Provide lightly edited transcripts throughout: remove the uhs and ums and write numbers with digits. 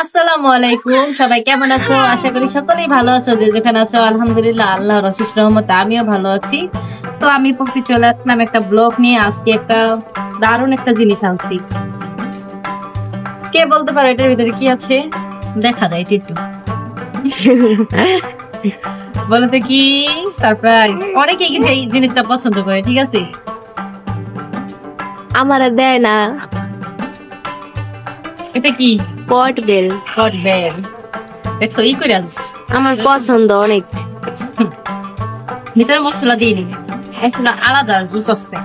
আসসালামু আলাইকুম, সবাই কেমন আছো? আশা করি সকলেই ভালো আছো। যে যেখানে আছো আলহামদুলিল্লাহ, আল্লাহর অশেষ রহমতে আমিও ভালো আছি। তো আমি পক্ষে চলে আসলাম একটা ব্লগ নিয়ে। আজকে একটা দারুণ একটা জিনিস আনছি। কে বলতে পারো এটার ভিতরে কি আছে? দেখা যায় একটু বলতে কি সারপ্রাইজ। অনেকেই কিন্তু এই জিনিসটা পছন্দ করে, ঠিক আছে? আমার দেয় না। এটা কি? কট বেল। গড বেল। দেখছো ই করে আনছি। আমার পছন্দ অনেক। ভিতরে মশলা দিয়ে নিবি, মশলা আলাদা করছে।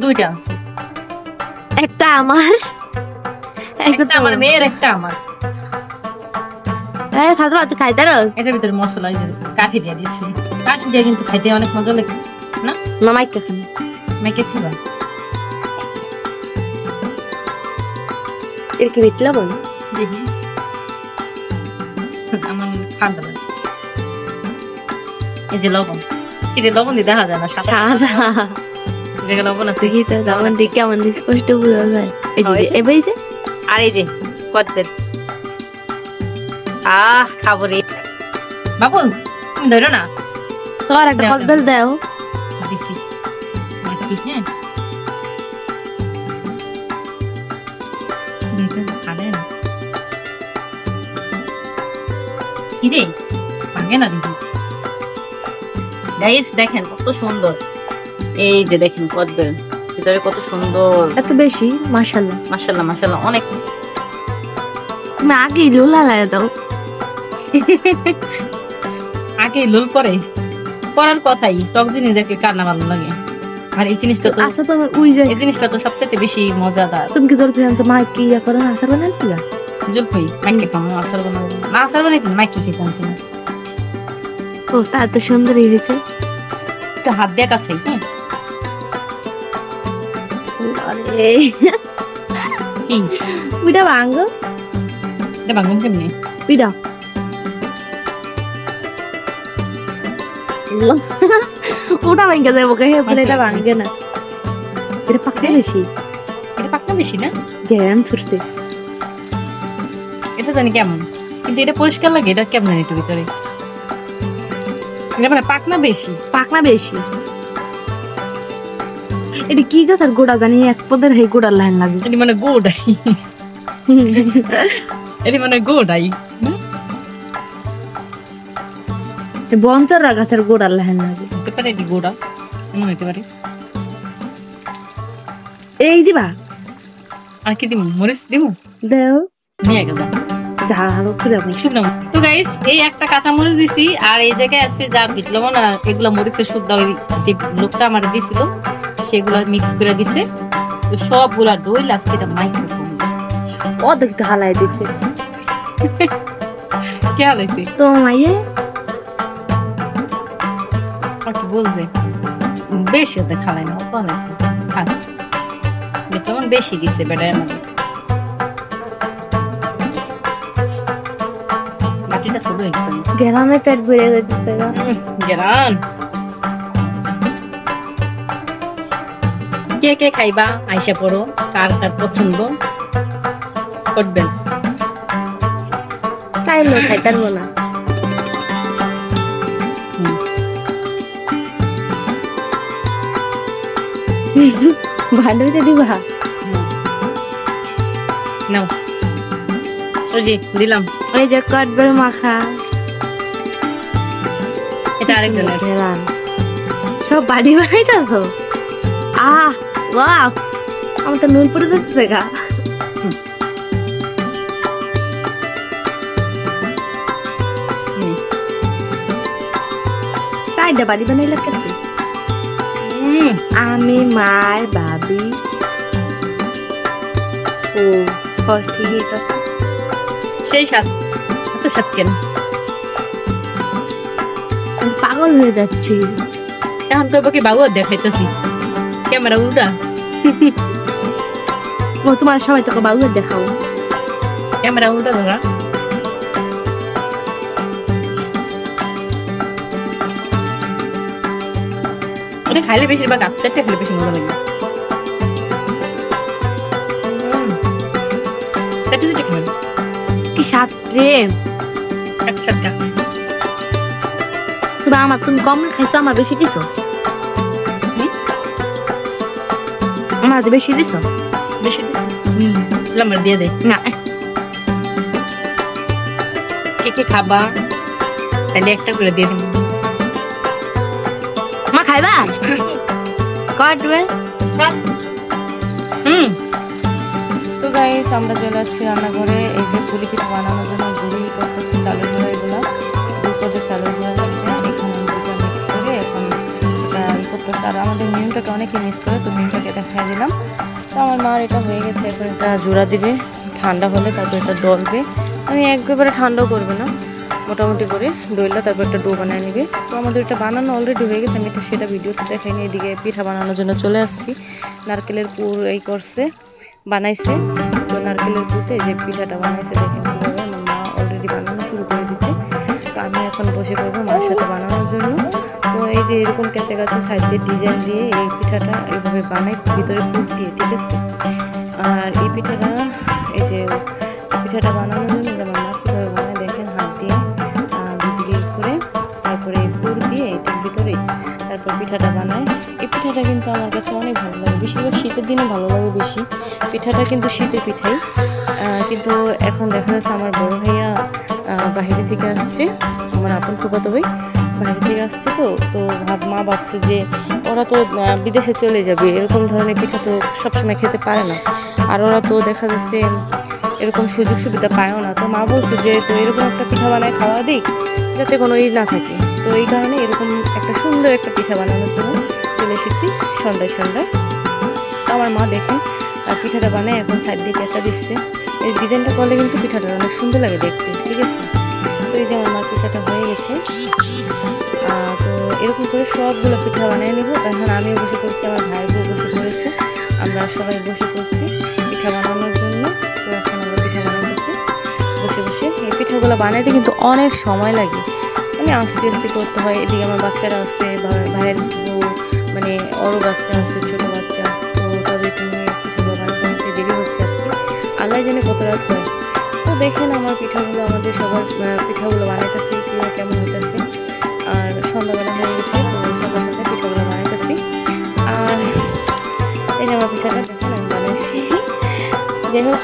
দুইটা আনছি, একটা আমার, একটা আমার মেয়ের, একটা আমার। খাতে ভাত খাইতে রোজ এটার ভিতরে মশলা কাঠি দিয়ে দিচ্ছি। কাঠি দিয়ে কিন্তু খাইতে অনেক মজা লাগে না? না মাইকে খান মেয়েকে খাবা এর কি বিট লবণ? দেখি আমার ঠান্ডা লাগে। এই যে লবণ, এই যে লবণ দিয়ে দেখা যায় না সাদা সাদা লবণ আছে। দেখি তো লবণ দিয়ে কেমন দিচ্ছে কষ্ট বোঝা যায়। এই যে এবার যে আর এই যে কদ্দের। খাবো রে বাবু, তুমি ধরো না। তোমার একটা কট বেল দাও। দিছি মাখি। হ্যাঁ খাবেন কি রে? ভাঙে না দিদি। গাইস দেখেন কত সুন্দর। এই যে দেখেন কদ্দের ভিতরে কত সুন্দর। এত বেশি মাশাআল্লাহ মাশাআল্লাহ মাশাআল্লাহ অনেক। তুমি আগেই লোলা লাগাই দাও। আগে লোল পরে পরার কথাই। টক জিনিস দেখলে কার না ভালো লাগে? আর এই জিনিসটা তো, আচ্ছা তুমি ওই যে এই জিনিসটা তো সবচেয়ে বেশি মজাদার। তুমি কি জলফি আনছো? মা কি ইয়া করে আচার বানাই দিলা? জলফাই মাইকে খামো, আচার বানাবো না। আচার বানাই মাইকে খেতে আনছি না। ও তা এত সুন্দর হয়েছে। একটু হাত দিয়ে কাছে। হ্যাঁ আরে কি পিঠা ভাঙ্গো, এটা ভাঙুন কেমনি? পিঠা ওটা ভাঙ্গা যাবো কে? এটা ভাঙ্গে না। এটা পাকা বেশি, এটা পাকনা বেশি না? জ্ঞান ছুটছে। এটা জানি কেমন, কিন্তু এটা পরিষ্কার লাগে। এটা কেমন একটু ভিতরে? এটা মানে পাকনা বেশি। পাকনা বেশি। এটা কি গাছের গোড়া জানি এক পদের হে গোড়ার লাইন লাগে। এটি মানে গোড়াই, এটি মানে গোড়াই। বঞ্চরা গাছের গোড়ার লাইন লাগে। হতে পারে এটি গোড়া, এমন হতে পারে। এই দিবা আর কি দিমু? মরিচ দিমু? দেও নিয়ে গেলাম ঝাল করে আমি শুকনো। তো গাইস এই একটা কাঁচা মরিচ দিছি, আর এই জায়গায় আছে যা বিট লবণ আর এগুলা মরিচের শুদ্ধ যে লোকটা আমার দিছিল সেগুলা মিক্স করে দিছে। তো সবগুলা ডইল আজকে এটা মাইক্রো অর্ধেক ঢালাই দিছে। কে হালাইছে তো মাইয়ে কি বলছে? বেশি ওদের খালাই না, অল্প হালাইছে। বিট লবণ বেশি দিছে বেটায় আমাদের। বাটিটা ছোট হয়ে গেছে। গেলামে পেট ভরে যাচ্ছে গা। গেরান কে কে খাইবা আইসা পড়ো, কার কার পছন্দ করবেন। চাইলে খাইতে পারবো না। ভান্ডারিতে দিবা? নাও ওই যে দিলাম। ওই যে কটবেল মাখা, এটা আরেকজনের। গেলাম সব বাড়ি বানাইছো তো? ওয়াও, আমার তো নুন পড়ে যাচ্ছে গা। চারটা বাড়ি বানাইলে কেটে আমি মায়ের ভাবি। ও ঠিকই তো, সেই সাত এত সাত কেন? আমি পাগল হয়ে যাচ্ছি। এখন তো বাকি বাবু দেখাইতেছি ক্যামেরা উল্টা। ও তোমার সবাই তোকে বাবুর দেখাও। ক্যামেরা উল্টা ধরা। ওটা খাইলে বেশিরভাগ আচারটা খেলে বেশি মজা লাগে। কি স্বাদ রে। একসাথে আমার তুমি কম খাইছো, আমার বেশি দিছো। আমার বেশি দিছো। বেশি লম্বা দিয়ে দে না কে কে খাবা তাহলে একটা করে দিয়ে দিন মা খাইবা কাটবে। তো গাইস আমরা চলে আসছি রান্নাঘরে। এই যে পুলি পিঠা বানানোর জন্য গুঁড়ি করতেছে চালের গুঁড়ো, এগুলো 2 পদের চালের গুঁড়ো আছে, এখানে দুটো মিক্স করে এখন এটা ই করতেছে। আর আমাদের মিমটাকে অনেকে মিস করে, তো মিমটাকে দেখাই দিলাম। তো আমার মার এটা হয়ে গেছে, এখন এটা জোড়া দিবে, ঠান্ডা হলে তারপর এটা ডলবে, মানে একেবারে ঠান্ডাও করবে না, মোটামুটি করে ডইলা তারপর একটা ডো বানিয়ে নেবে। তো আমাদের এটা বানানো অলরেডি হয়ে গেছে, আমি এটা সেটা ভিডিওতে দেখাইনি। এদিকে পিঠা বানানোর জন্য চলে আসছি। নারকেলের পুর এই করছে, বানাইছে। তো নারকেলের পুরতে যে পিঠাটা বানাইছে দেখেন কীভাবে আমার মা অলরেডি বানানো শুরু করে দিচ্ছে। তো আমি এখন বসে পড়বো মার সাথে বানানোর জন্য। তো এই যে এরকম কেঁচে কাছে সাইড দিয়ে ডিজাইন দিয়ে এই পিঠাটা এইভাবে বানাই, ভিতরে পুর দিয়ে, ঠিক আছে। আর এই পিঠাটা এই যে পিঠাটা বানানোর জন্য আমার মা কীভাবে বানায় দেখেন, হাত দিয়ে দুদিকে করে তারপরে পুর দিয়ে এটার ভিতরে তারপর পিঠাটা বানায়। এই পিঠাটা কিন্তু আমার কাছে অনেক ভালো লাগে, বেশিরভাগ শীতের দিনে ভালো লাগে বেশি। পিঠাটা কিন্তু শীতের পিঠাই, কিন্তু এখন দেখা যাচ্ছে আমার বড় ভাইয়া বাহিরে থেকে আসছে, আমার আপন ফুফাতো ভাই বাইরে থেকে আসছে। তো মা ভাবছে যে ওরা তো বিদেশে চলে যাবে, এরকম ধরনের পিঠা তো সবসময় খেতে পারে না, আর ওরা তো দেখা যাচ্ছে এরকম সুযোগ সুবিধা পায়ও না। তো মা বলছে যে তো এরকম একটা পিঠা বানায় খাওয়া দিই, যাতে কোনো ই না থাকে। তো এই কারণে এরকম একটা সুন্দর একটা পিঠা বানানোর জন্য চলে এসেছি সন্ধ্যায়। তো আমার মা দেখেন পিঠাটা বানায় এখন সাইড দিয়ে কেঁচা দিচ্ছে। এই ডিজাইনটা করলে কিন্তু পিঠাটা অনেক সুন্দর লাগে দেখতে, ঠিক আছে। তো এই যে আমার মার পিঠাটা হয়ে গেছে। তো এরকম করে সবগুলো পিঠা বানিয়ে নেব। এখন আমিও বসে পড়ছি, আমার ভাইয়ের বউ বসে পড়েছে, আমরা সবাই বসে পড়ছি পিঠা বানানোর জন্য। তো এখন আমরা পিঠা বানাতেছি বসে বসে। এই পিঠাগুলো বানাইতে কিন্তু অনেক সময় লাগে, মানে আস্তে আস্তে করতে হয়। এদিকে আমার বাচ্চারা আছে, ভাইয়ের বউ মানে ওরও বাচ্চা আছে, ছোটো বাচ্চা। তো তাদেরকে নিয়ে পিঠাগুলো বানাতে দেরি হচ্ছে আজকে, আল্লাহ জানে কত রাত হয়। তো দেখেন আমার পিঠাগুলো, আমাদের সবার পিঠাগুলো বানাইতেছি কেমন হইতেছে। আর সন্ধ্যাবেলা হয়ে গেছে, তো সন্ধ্যা পিঠাগুলো বানাইতেছি। আর এই যে আমার পিঠাটা দেখেন আমি বানাইছি। যাই হোক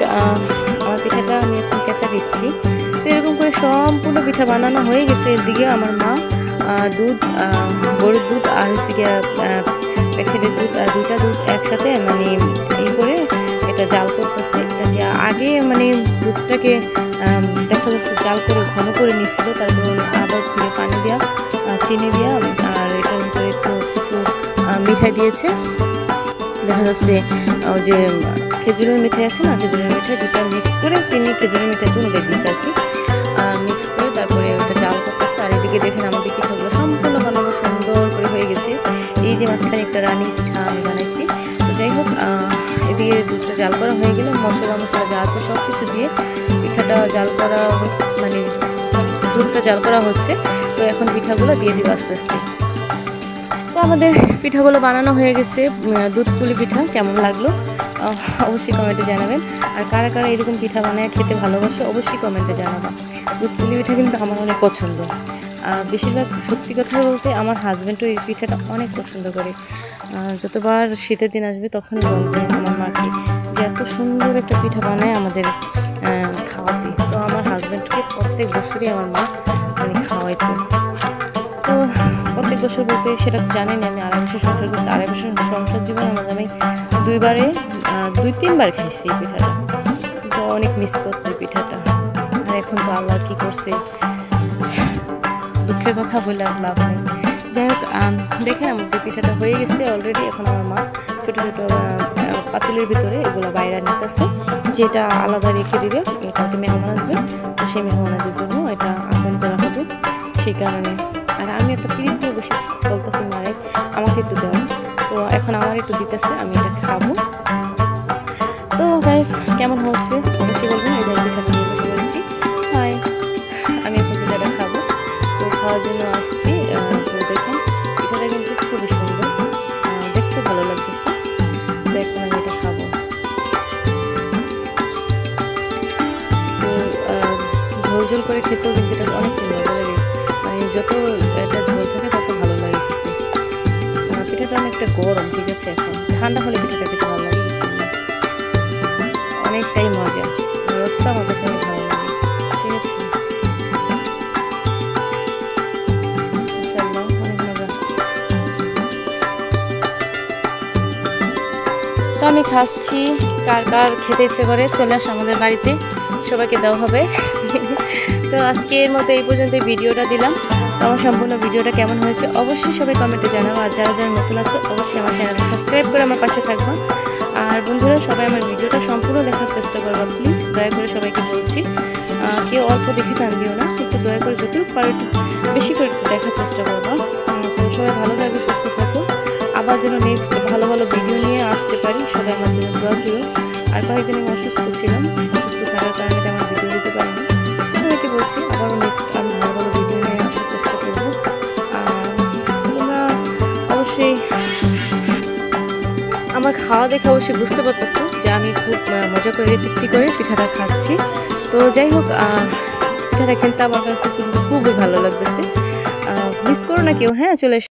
আমার পিঠাটা আমি এখন কেঁচা দিচ্ছি। তো এরকম করে সম্পূর্ণ পিঠা বানানো হয়ে গেছে। এদিকে আমার মা দুধ, গরুর দুধ আর হচ্ছে গিয়ে প্যাকেটের দুধ, আর দুইটা দুধ একসাথে মানে ই করে এটা জাল করতেছে। এটা যে আগে মানে দুধটাকে দেখা যাচ্ছে জাল করে ঘন করে নিচ্ছিল, তারপর আবার ঘুরে পানি দেওয়া, চিনি দেওয়া, আর এটার ভিতরে একটু কিছু মিঠাই দিয়েছে। দেখা যাচ্ছে ওই যে খেজুরের মিঠাই আছে না, খেজুরের মিঠাই দুটা মিক্স করে, চিনি খেজুরের মিঠাই দুটোই দিচ্ছে আর কি, মিক্স করে তারপরে ওটা জাল করতেছে। আর এদিকে দেখেন আমাদের পিঠাগুলো সম্পূর্ণ বানানো সুন্দর করে হয়ে গেছে। এই যে মাঝখানে একটা রানী পিঠা আমি বানাইছি। তো যাই হোক এদিকে দুধটা জাল করা হয়ে গেলে মশলা যা আছে সব কিছু দিয়ে পিঠাটা জাল করা, মানে দুধটা জাল করা হচ্ছে। তো এখন পিঠাগুলো দিয়ে দিব আস্তে আস্তে। তো আমাদের পিঠাগুলো বানানো হয়ে গেছে। দুধ পুলি পিঠা কেমন লাগলো অবশ্যই কমেন্টে জানাবেন। আর কারা কারা এরকম পিঠা বানায় খেতে ভালোবাসো অবশ্যই কমেন্টে জানাবা। দুধ পুলি পিঠা কিন্তু আমার অনেক পছন্দ। বেশিরভাগ সত্যি কথা বলতে আমার হাজব্যান্ডও এই পিঠাটা অনেক পছন্দ করে। যতবার শীতের দিন আসবে তখনই বলবে আমার মাকে যে এত সুন্দর একটা পিঠা বানায় আমাদের খাওয়াতে। তো আমার হাজব্যান্ডকে প্রত্যেক বছরই আমার মা মানে খাওয়াইতো। তো প্রত্যেক বছর বলতে সেটা তো জানি না, আমি 2.5 বছর সংসার করছি। 2.5 বছর সংসার জীবনে আমার আমি 2-3বার খাইছি এই পিঠাটা। তো অনেক মিস করতো এই পিঠাটা। আর এখন তো আল্লাহ কী করছে, দুঃখের কথা বলে আর লাভ নেই। যাই হোক দেখেন আমাদের পিঠাটা হয়ে গেছে অলরেডি। এখন আমার মা ছোটো ছোটো পাতিলের ভিতরে এগুলো বাইরে নিতেছে, যেটা আলাদা রেখে দিবে, কাউকে মেহমান আসবে, তো সেই মেহমানদের জন্য এটা আহ্বান করা হবে সেই কারণে। আর আমি একটা পিরিচ নিয়ে বসেছি, বলতেছি মারে আমাকে একটু দাও। তো এখন আমার একটু দিতেছে, আমি এটা খাবো। তো গাইস কেমন হচ্ছে অবশ্যই বলবেন। এই যে পিঠাটা নিয়ে বসে বলছি হাই, আমি এখন পিঠাটা খাবো। তো খাওয়ার জন্য আসছি। তো দেখেন পিঠাটা কিন্তু খুবই সুন্দর, দেখতে ভালো লাগতেছে। তো এখন আমি এটা খাবো। তো ঝোল করে খেতেও কিন্তু এটা অনেক মজা লাগে, মানে যত এটা ঝোল থাকে তত ভালো লাগে খেতে। পিঠাটা অনেকটা গরম, ঠিক আছে, এখন ঠান্ডা হলে পিঠাটা খেতে ভালো লাগে। অনেকটাই মজা, রসটা আমার কাছে অনেক ভালো লাগে, ঠিক আছে। অনেক মজা। তো আমি খাচ্ছি, কার কার খেতে ইচ্ছে করে চলে আসো আমাদের বাড়িতে, সবাইকে দেওয়া হবে। তো আজকের মতো এই পর্যন্ত ভিডিওটা দিলাম। তো আমার সম্পূর্ণ ভিডিওটা কেমন হয়েছে অবশ্যই সবাই কমেন্টে জানাবো। আর যারা যারা নতুন আছো অবশ্যই আমার চ্যানেলটা সাবস্ক্রাইব করে আমার পাশে থাকবো। আর বন্ধুরা সবাই আমার ভিডিওটা সম্পূর্ণ দেখার চেষ্টা করবো, প্লিজ দয়া করে সবাইকে বলছি। কেউ অল্প দেখে টান দিও না, একটু দয়া করে যতটুকু পারো একটু বেশি করে একটু দেখার চেষ্টা করবো। সবাই ভালো থাকবে, সুস্থ থাকো, আবার যেন নেক্সট ভালো ভালো ভিডিও নিয়ে আসতে পারি। সবাই আমার জন্য দোয়া করো। আর কয়েকদিন আমি অসুস্থ ছিলাম, অসুস্থ থাকার কারণে তেমন ভিডিও দিতে পারিনি। সবাইকে বলছি আবারও নেক্সট আমি ভালো ভালো ভিডিও নিয়ে আসার চেষ্টা করবো। আর তোমরা অবশ্যই আমার খাওয়া দেখে অবশ্যই বুঝতে পারতেছো যে আমি খুব মজা করে তৃপ্তি করে পিঠাটা খাচ্ছি। তো যাই হোক, পিঠাটা খেতে আমার কাছে খুবই ভালো লাগতেছে। মিস করো না কেউ, হ্যাঁ চলে